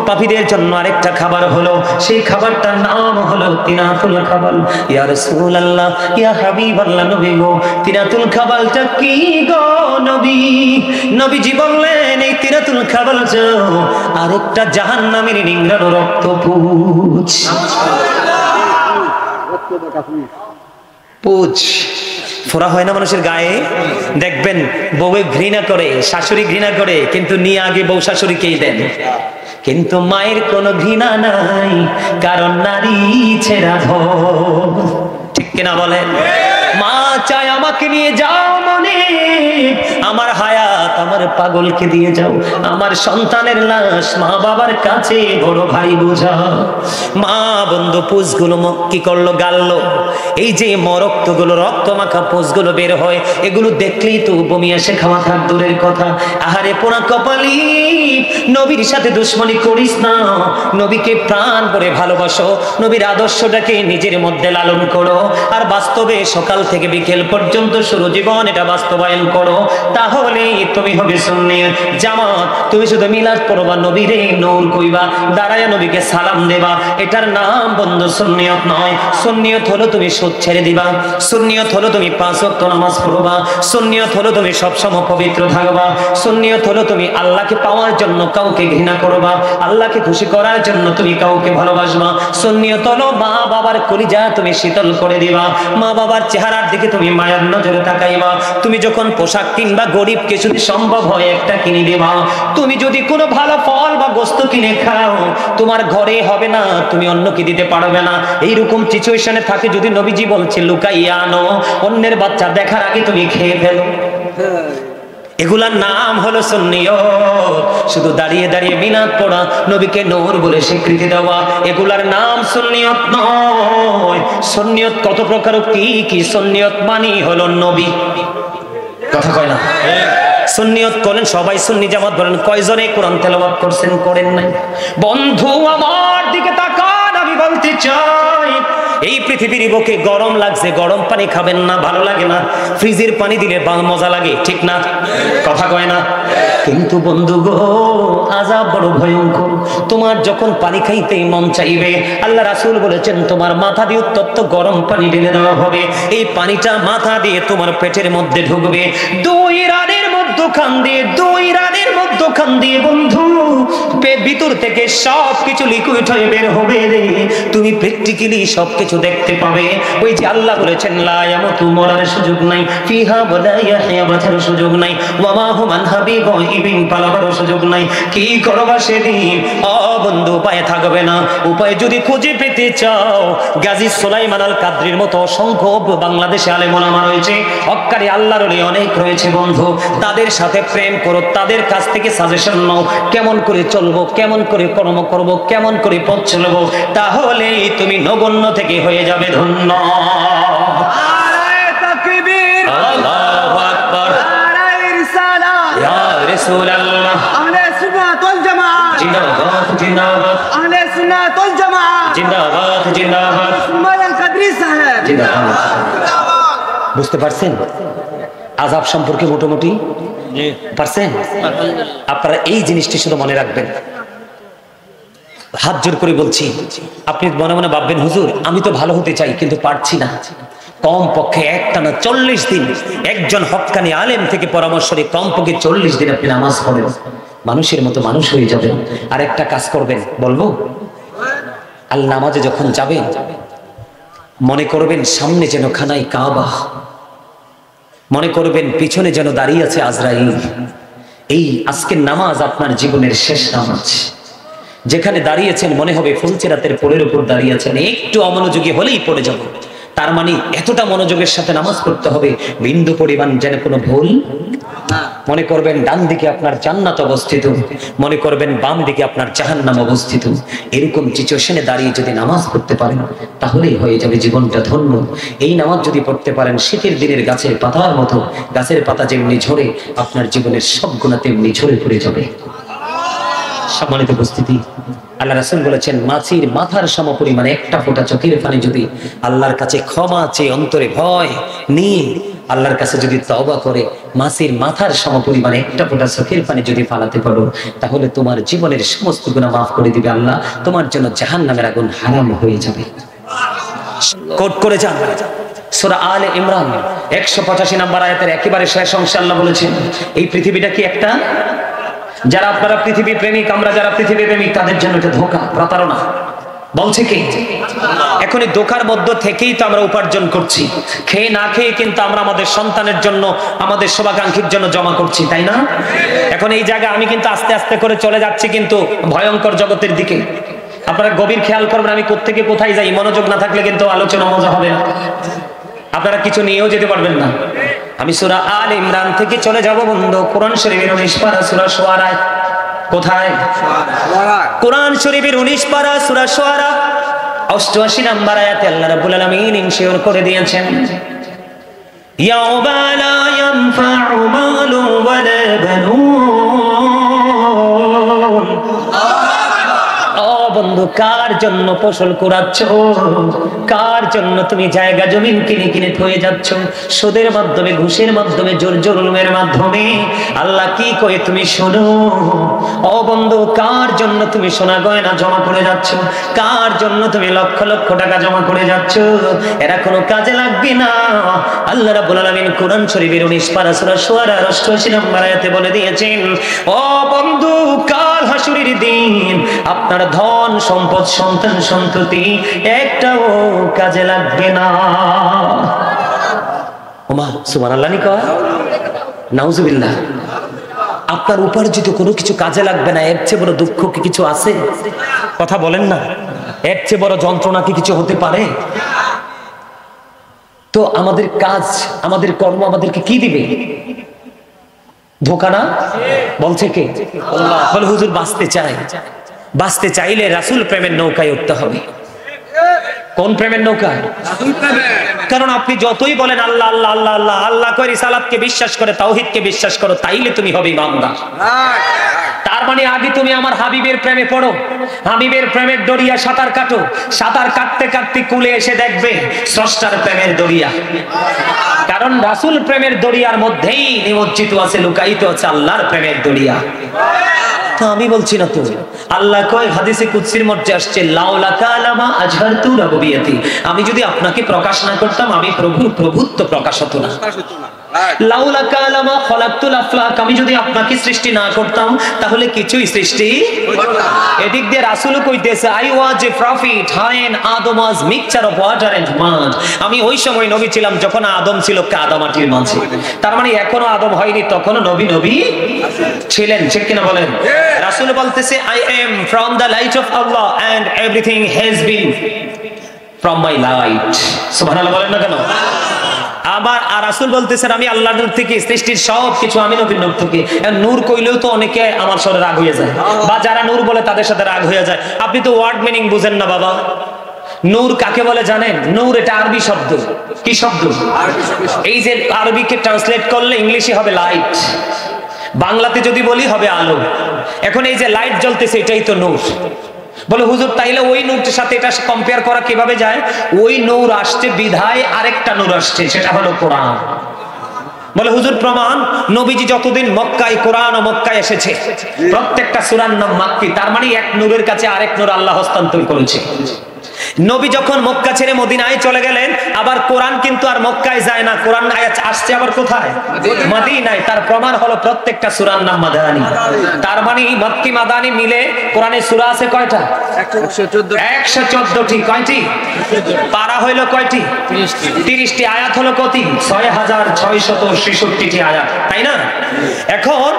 পাপীদের জন্য আরেকটা খাবার হলো, সেই খাবারটার নাম হলো তিনাতুল খাবাল। ইয়া রাসূলুল্লাহ, ইয়া হাবিবাল্লাহ, নবী গো তিনাতুল খাবালটা কি গো নবী? নবীজি বললেন এই তিনাতুল খাবাল আরেকটা জাহান্নামের নিংড়ানো রক্তপুঁজ। পুঁজ ফোড়া হয় না মানুষের গায়ে? দেখবেন বউয়ে ঘৃণা করে, শাশুড়ি ঘৃণা করে, কিন্তু নিয়ে আগে বউ শাশুড়িকেই দেন। কিন্তু মায়ের কোনো ঘৃণা নাই, কারণ নারী ছেড়া ধন। ঠিক কিনা বলেন? মা চায় আমাকে নিয়ে যাও মনে, আমার হায়াত আমার পাগলকে দিয়ে যাও, আমার সন্তানের লাশ মা বাবার কাছে বড় ভাই বোঝা। মা বন্ধু পুঁজগুলো কি করলো? গাললো। এই যে রক্তগুলো, রক্ত মাখা পুঁজগুলো বের হয়, এগুলো দেখলেই তো বমি আসে, খাওয়া থাক দূরের কথা। আহারে পোড়া কপালি, নবীর সাথে দুশ্মনী করিস না, নবীকে প্রাণ করে ভালোবাসো, নবীর আদর্শটাকে নিজের মধ্যে লালন করো, আর বাস্তবে সকাল থেকে বিকেল পর্যন্ত শুরু জীবন এটা বাস্তবায়ন করো, তাহলে তুমি হবে সুন্নিয়ত জামাত। তুমি শুধু মিলাদ পড়বা, নবীরে নূর কইবা, দাঁড়ায়া নবীকে সালাম দেবা, এটার নাম বন্ধু সুন্নিয়ত নয়। সুন্নিয়ত হলো তুমি সুদ ছেড়ে দিবা, সুন্নিয়ত হলো তুমি 5 ওয়াক্ত নামাজ পড়বা, সুন্নিয়ত হলো তুমি সবসময় পবিত্র থাকবা, সুন্নিয়ত হলো তুমি আল্লাহকে পাওয়ার জন্য কাউকে ঘৃণা করবা, আল্লাহকে খুশি করার জন্য তুমি কাউকে ভালোবাসবা। সুন্নিয়ত হলো মা বাবার কলিজা তুমি শীতল করে দিবা, মা বাবার চেহারার দিকে তুমি মায়ার নজরে তাকাইবা। তুমি যখন পোশাক কিনবা, গরিবকে যদি সম্ভব হয় একটা কিনে দিবা। তুমি যদি কোনো ভালো ফল বা গোস্ত কিনে খাও, তোমার ঘরে হবে না, তুমি অন্যকে দিতে পারবে না। এইরকম সিচুয়েশনে থাকে যদি নবীজি বলছে লুকাইয়া আনো, অন্যের বাচ্চা দেখার আগে তুমি খেয়ে ফেলো। এগুলার নাম হলো সুন্নিয়ত। শুধু দাঁড়িয়ে দাঁড়িয়ে মিলাদ পড়া, নবীকে নূর বলে স্বীকৃতি দেওয়া, এগুলার নাম সুন্নিয়ত নয়। সুন্নিয়ত কত প্রকার, কি কি? সুন্নিয়ত মানি হলো নবী। কথা কয় না? সুন্নিয়ত করেন সবাই, সুন্নি জামাত বলেন। কয়জনে কোরআন তেলাওয়াত করছেন? করেন নাই। বন্ধু আমার দিকে তাকান, আমি বলতে চাই এই পৃথিবীর বুকে গরম লাগছে, গরম পানি খাবেন না, ভালো লাগে না। ফ্রিজের পানি দিলে মজা লাগে, ঠিক না? কথা কয় না? কিন্তু বন্ধু গো, আযাব বড় ভয়ঙ্কর। তোমার যখন পানি খাইতেই মন চাইবে, আল্লাহ রাসূল বলেছেন তোমার মাথা দিয়ে উত্তপ্ত গরম পানি ঢেলে দেওয়া হবে। এই পানিটা মাথা দিয়ে তোমার পেটের মধ্যে ঢুকবে, 2 রানের মধ্যে মধ্যখান দিয়ে, 2 রানের মধ্যখান দিয়ে বন্ধু পেট ভিতর থেকে সবকিছু লিকুইড হয়ে বের হবে রে। তুমি প্র্যাকটিক্যালি সবকিছু দেখতে পাবে। ওই যে আল্লাহ বলেছেন লা ইয়ামুতু, মরার সুযোগ নাই, ফিহা ওয়ালা ইয়াহইয়া, বাঁচার সুযোগ নাই, ওয়া মা হুম আনহা বিগাইবিন, পালাবার সুযোগ নাই। কি করবা সেদিন? বন্ধু উপায় থাকবে না। উপায় যদি খুঁজে পেতে চাও, গাজী সুলাইমান আল কাদরির মতো অসংখ্য বাংলাদেশে আলেম ওলামা রয়েছে, হক্কারি আল্লাহর ওলি অনেক রয়েছে বন্ধু। তাদের সাথে প্রেম করো, তাদের কাছ থেকে সাজেশন নাও, কেমন করে চলবো, কেমন করে কর্ম করব, কেমন করে পথ চলবো, তাহলেই তুমি নগণ্য থেকে হয়ে যাবে ধন্য। আল্লাহু আকবার, ইয়া রাসূলুল্লাহ, আহলে সুন্নাত ওয়াল জামাত জিন্দাবাদ জিন্দাবাদ, আহলে সুন্নাত ওয়াল জামাত জিন্দাবাদ জিন্দাবাদ, সুলাইমান আল কাদরি সাহেব জিন্দাবাদ। বুঝতে পারছেন আযাব সম্পর্কে মোটামুটি? পারছেন? আপনারা এই জিনিসটি শুধু মনে রাখবেন। হাত জোর করে বলছি, আপনি মনে মনে ভাববেন হুজুর আমি তো ভালো হতে চাই কিন্তু পারছি না। কম পক্ষে একটানা 40 দিন একজন হক্কানি আলেম থেকে পরামর্শ নিয়ে কমপক্ষে 40 দিন আপনি নামাজ পড়েন, মানুষের মতো মানুষ হয়ে যাবেন। আর একটা কাজ করবেন, বলবো, আল নামাজে যখন যাবেন মনে করবেন সামনে যেন খানায় কাবা, মনে করবেন পিছনে যেন দাঁড়িয়ে আছে আজরাইল। এই আজকের নামাজ আপনার জীবনের শেষ নামাজ। যেখানে দাঁড়িয়েছেন মনে হবে ফুলচেরাতের পোলের উপর দাঁড়িয়ে আছেন। একটু অমনোযোগী হলেই পড়ে যাব। তার মানে এতটা মনোযোগের সাথে নামাজ পড়তে হবে বিন্দু পরিমাণ যেন কোনো ভুল। মনে করবেন ডান দিকে আপনার জান্নাত অবস্থিত, মনে করবেন বাম দিকে আপনার জাহান্নাম অবস্থিত। এরকম সিচুয়েশনে দাঁড়িয়ে যদি নামাজ পড়তে পারেন তাহলেই হয়ে যাবে জীবনটা ধন্য। এই নামাজ যদি পড়তে পারেন শীতের দিনের গাছের পাতার মতো, গাছের পাতা যেমনি ঝরে আপনার জীবনের সব গুণা তেমনি ঝরে পড়ে যাবে। সম্মানিত উপস্থিতি, আল্লাহ রাসূল বলেছেন মাছির মাথার সমপরিমাণে একটা ফোঁটা চোখের পানি যদি আল্লাহর কাছে ক্ষমা চেয়ে অন্তরে ভয় নিয়ে আল্লাহর কাছে যদি তওবা করে মাছির মাথার সমপরিমাণে একটা ফোঁটা চোখের পানি যদি ফালাতে পারো, তাহলে তোমার জীবনের সমস্ত গুনাহ মাফ করে দিবে আল্লাহ। তোমার জন্য জাহান্নামের আগুন হারাম হয়ে যাবে। কোট করে যান সূরা আলে ইমরান 185 নম্বর আয়াতের একেবারে শেষ অংশে আল্লাহ বলেছেন এই পৃথিবীটা কি একটা, যারা আপনারা পৃথিবী প্রেমিক, আমরা যারা পৃথিবী প্রেমিক, তাদের জন্য এটা ধোঁকা, প্রতারণা। বলছে কি এখন এই ধোঁকার মধ্য থেকেই তো আমরা উপার্জন করছি। খেয়ে না খেয়ে কিন্তু আমরা আমাদের সন্তানের জন্য, আমাদের শুভাকাঙ্ক্ষীর জন্য জমা করছি, তাই না? এখন এই জায়গায় আমি কিন্তু আস্তে আস্তে করে চলে যাচ্ছি কিন্তু ভয়ঙ্কর জগতের দিকে। আপনারা গভীর খেয়াল করবেন আমি কোত্থেকে কোথায় যাই। মনোযোগ না থাকলে কিন্তু আলোচনা মজা হবে না, আপনারা কিছু নিয়েও যেতে পারবেন না। আমি সূরা আল ইমরান থেকে চলে যাব বন্ধু কোরআন শরীফের 19 পারা সূরা শুআরা। কোথায়? কোরআন শরীফের 19 পারা সূরা শুআরা 88 নম্বর আয়াতে আল্লাহ রাব্বুল আলামিন ইনশিওর করে দিয়েছেন ইয়াউমা লা ইয়ানফাউ মালুন ওয়ালা বানুন। বন্ধু কার জন্য ফসল কুড়াচ্ছ, কার জন্য তুমি জায়গা জমিন কিনে কিনে থয়ে যাচ্ছ, সুদের মাধ্যমে, ঘুষের মাধ্যমে, জোর জুলুমের মাধ্যমে। আল্লাহ কি কয়ে তুমি শোনো ও বন্ধু, কার জন্য তুমি সোনা গয়না জমা করে যাচ্ছ, কার জন্য তুমি লক্ষ লক্ষ টাকা জমা করে যাচ্ছ, এরা কোনো কাজে লাগবে না। আল্লাহ রাব্বুল আলামিন কোরআন শরীফের 19 পারা সূরা শুআরা 88 নম্বর আয়াতে বলে দিয়েছেন ও বন্ধু কাল হাসুরের দিন আপনার ধন সম্পদ সন্তান সন্ততি একটাও কাজে লাগবে না। ওমা সুবহানাল্লাহ নি কয় নাউজুবিল্লাহ। আপনার উপার্জিত কোনো কিছু কাজে লাগবে না, এর চেয়ে বড় দুঃখ কি কিছু আছে? কথা বলেন না, এর চেয়ে বড় যন্ত্রণা কি কিছু হতে পারে? তো আমাদের কাজ, আমাদের কর্ম আমাদেরকে কি দিবে? ধোঁকা না? বলছে কে? আল্লাহ। বলে হুজুর বাঁচতে চাই, বাঁচতে চাইলে রাসূল প্রেমের নৌকায় উঠতে হবে। কোন প্রেমের নৌকায়? কারণ আপনি যতই বলেন আল্লাহ আল্লাহ আল্লাহ আল্লাহ আল্লাহ করে রিসালাতকে বিশ্বাস করে, তাওহীদকে বিশ্বাস করো, তাইলে তুমি হবে ইমানদার। তার মানে আগে তুমি আমার হাবিবের প্রেমে পড়ো, হাবিবের প্রেমের দরিয়া সাঁতার কাটো, সাঁতার কাটতে কাটতে কুলে এসে দেখবে স্রষ্টার প্রেমের দরিয়া। কারণ রাসূল প্রেমের দরিয়ার মধ্যেই নিমজ্জিত আছে, লুকায়িত আছে আল্লাহর প্রেমের দরিয়া। তো আমি বলছি না তো, আল্লাহ কয় হাদিসে কুদসির মধ্যে আসছে লাউলা কালামা আজহারতু রাব্বিয়াতি, আমি যদি আপনাকে প্রকাশ না করতাম আমি প্রভুত্ব প্রকাশ হতো না। লাউলা কালামা খলাকতুল আফলাক, আমি যদি আপনাকে সৃষ্টি না করতাম তাহলে কিছুই সৃষ্টি হতো না। এদিক দিয়ে রাসূলও কইতেছে, I was a prophet when Adam was mixture of water and mud. আমি ওই সময় নবী ছিলাম যখন আদম ছিল কাদা মাটির মাঝে। তার মানে এখনো আদম হয়নি, তখনও নবী ছিলেন, ঠিক কিনা বলেন? রাসূল বলতেছে, I am from the light of Allah and everything has been from my light. সুবহানাল্লাহ বলেন না কেন? আবার আর রাসূল বলতেছেন, আমি আল্লাহর নূর থেকে, সৃষ্টির সব কিছু আমি নবীর নূর থেকে। নূর কইলেও তো অনেকে আমার সাথে রাগ হয়ে যায়, বা যারা নূর বলে তাদের সাথে রাগ হয়ে যায়। আপনি তো ওয়ার্ড মিনিং বুঝেন না বাবা। নূর কাকে বলে জানেন? নূর এটা আরবি শব্দ। কি শব্দ? এই যে আরবিকে ট্রান্সলেট করলে ইংলিশে হবে লাইট, বাংলাতে যদি বলি হবে আলো। এখন এই যে লাইট জ্বলতেছে এটাই তো নূর। বলে হুজুর তাইলে ওই নূরটার সাথে এটা কম্পেয়ার করা কিভাবে যায়? ওই নূর আসছে বিধায় আরেকটা নূর আসছে, সেটা হলো কোরআন। বলে হুজুর প্রমাণ, নবীজি যতদিন মক্কায়, কোরআন ও মক্কায় এসেছে প্রত্যেকটা সূরার নাম মাক্কি, তার মানে এক নূরের কাছে আরেক নূর আল্লাহ হস্তান্তর করেছে। নবী যখন মক্কা ছেড়ে মদিনায় চলে গেলেন, আবার কোরআন কিন্তু আর মক্কায় যায় না, কোরআন আয়াত আসছে আবার কোথায়? মদিনায়। তার প্রমাণ হলো প্রত্যেকটা সূরার নাম মাদানী। তার মানে মক্কি মাদানী মিলে কোরআনে সূরা আছে কয়টা? 114টি। কয়টি? পারা হইলো কয়টি? 30টি। আয়াত হলো কয়টি? 6666টি আয়াত, তাই না? এখন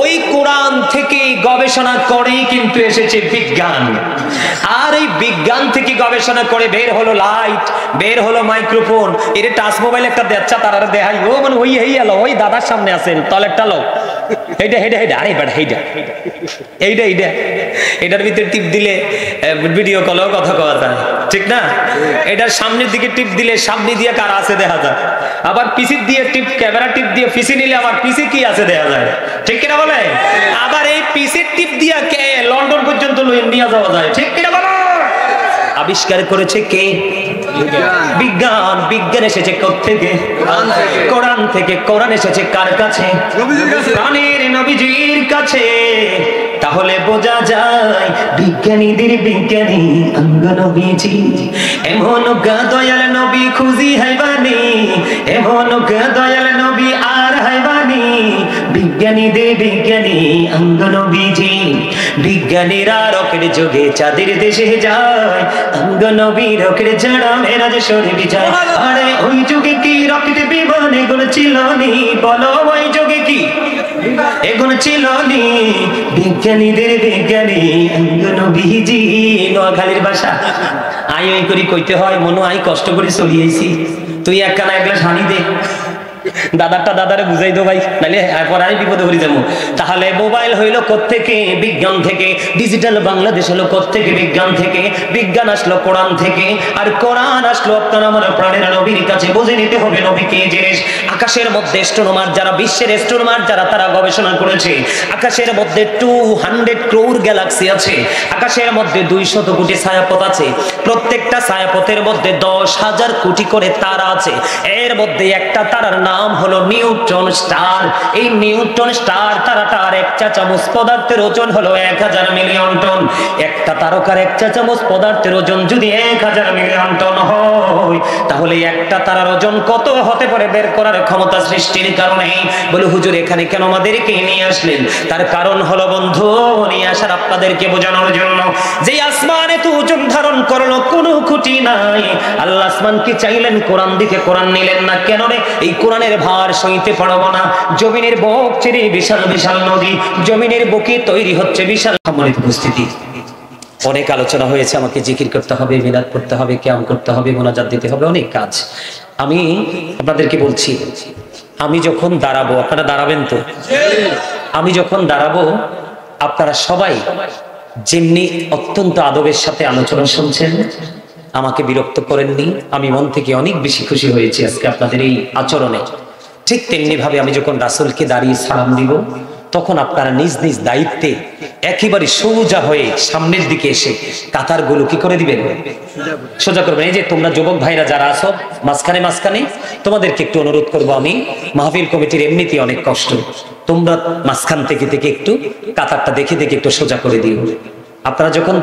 ওই কোরআন থেকে গবেষণা করেই কিন্তু এসেছে বিজ্ঞান, আর এই বিজ্ঞান থেকে গবেষণা করে বের হলো লাইট, বের হলো মাইক্রোফোন। এর টাচ মোবাইল একটা দেচ্ছা তারা দেখাই, ও মানে ওই হেই আলো, ওই দাদার সামনে আছেন তল একটা লোক, এইটা হেডা হেডা, আরে বাট হেইটা এইটা এইটা এটার ভিতরে টিপ দিলে ভিডিও কলেও কথা কওয়া যায়, ঠিক না? এটার সামনের দিকে টিপ দিলে সামনে দিয়ে কার আছে দেখা যায়, আবার পিসি দিয়ে টিপ, ক্যামেরা টিপ দিয়ে পিসি নিলে আবার পিসি কি আছে দেখা যায়, ঠিক কিনা বলে? আবার এই পিসির টিপ দিয়া কে লন্ডন পর্যন্ত নিয়ে যাওয়া যায়, ঠিক কিনা বলো? আবিষ্কার করেছে কে? বিজ্ঞান। বিজ্ঞান এসেছে কোত্থেকে? কোরআন থেকে। কোরআন এসেছে কার কাছে? প্রাণের নবীজির কাছে। তাহলে বোঝা যায় বিজ্ঞানীদের বিজ্ঞানী অঙ্গ নবীজি। এমন দয়াল নবী খুঁজি হাইবানি, এমন দয়াল নবী আর হাইবানি। বিজ্ঞানীদের বিজ্ঞানী অঙ্গ নবীজি। বিজ্ঞানীরা রকেট যোগে চাঁদের দেশে যায়, অঙ্গ নবী রকেট ছাড়া মেরাজ শরীফ যায়। আরে ওই যুগে কি রকেট বিমান এগুলো ছিল নি? বলো ওই যুগে কি এগুলো ছিল নি? বিজ্ঞানীদের বিজ্ঞানী অঙ্গ নবীজি। নোয়াখালীর ভাষা আই ওই করি কইতে হয়, মনো আই কষ্ট করে চলিয়েছি, তুই এক কানা এক গ্লাস হানি দে। দাদারটা দাদারে বুঝাই দো ভাই, নাহলে পরে আমি বিপদে পড়ে যাবো। তাহলে মোবাইল হইলো কোত্থেকে? বিজ্ঞান থেকে। ডিজিটাল বাংলাদেশ হলো কোত্থেকে? বিজ্ঞান থেকে। বিজ্ঞান আসলো কোরআন থেকে, আর কোরআন আসলো আপনার আমার প্রাণের নবীর কাছে। বুঝে নিতে হবে নবী কি জিনিস। আকাশের মধ্যে অ্যাস্ট্রোনমার যারা, বিশ্বের অ্যাস্ট্রোনমার যারা, তারা গবেষণা করেছে আকাশের মধ্যে 200 ক্রোর গ্যালাক্সি আছে, আকাশের মধ্যে 200 কোটি ছায়াপথ আছে, প্রত্যেকটা ছায়াপথের মধ্যে 10,000 কোটি করে তারা আছে। এর মধ্যে একটা তারার নাম হলো নিউট্রন স্টার। এই নিউট্রন স্টার তারাটার এক চা চামচ পদার্থের ওজন হলো 1000 মিলিয়ন টন। একটা তারকার এক চা চামচ পদার্থের ওজন যদি 1000 মিলিয়ন টন হয়, তাহলে একটা তারার ওজন কত হতে পারে বের করার ক্ষমতা সৃষ্টির কারণে। বলে হুজুর এখানে কেন আমাদেরকে নিয়ে আসলেন? তার কারণ হলো বন্ধু, নিয়ে আসার আপনাদেরকে বোঝানোর জন্য যে আসমানে তো ওজন ধারণ করলো, কোনো খুঁটি নাই। আল্লাহ আসমানকে চাইলেন, কোরআন দিকে কোরআন নিলেন না কেন রে? এই কোরআনের ভার সইতে পারবো না। জমিনের বুক ছেড়ে বিশাল বিশাল নদী, জমিনের বুকে তৈরি হচ্ছে বিশাল। সম্মানিত উপস্থিতি, অনেক আলোচনা হয়েছে, আমাকে জিকির করতে হবে, মিলাদ পড়তে হবে, কিয়াম করতে হবে, মোনাজাত দিতে হবে, অনেক কাজ। আমি আপনাদেরকে বলছি, আমি যখন দাঁড়াবো, আপনারা দাঁড়াবেন তো? আমি যখন দাঁড়াবো আপনারা সবাই যেমনি অত্যন্ত আদবের সাথে আলোচনা শুনছেন, আমাকে বিরক্ত করেননি, আমি মন থেকে অনেক বেশি খুশি হয়েছি আজকে আপনাদের এই আচরণে। ঠিক তেমনি ভাবে আমি যখন রাসূলকে দাঁড়িয়ে সালাম দিব, তখন আপনারা নিজ নিজ দায়িত্বে একেবারে সোজা হয়ে সামনের দিকে এসে কাতারগুলো কি করে দিবেন? সোজা করবেন। এই যে তোমরা যুবক ভাইরা যারা আছো মাঝখানে মাঝখানে, তোমাদেরকে একটু অনুরোধ করবো, আমি মাহফিল কমিটির এমনিতেই অনেক কষ্ট, তোমরা মাঝখান থেকে থেকে একটু কাতারটা দেখে দেখে একটু সোজা করে দিও। আপনারা যখন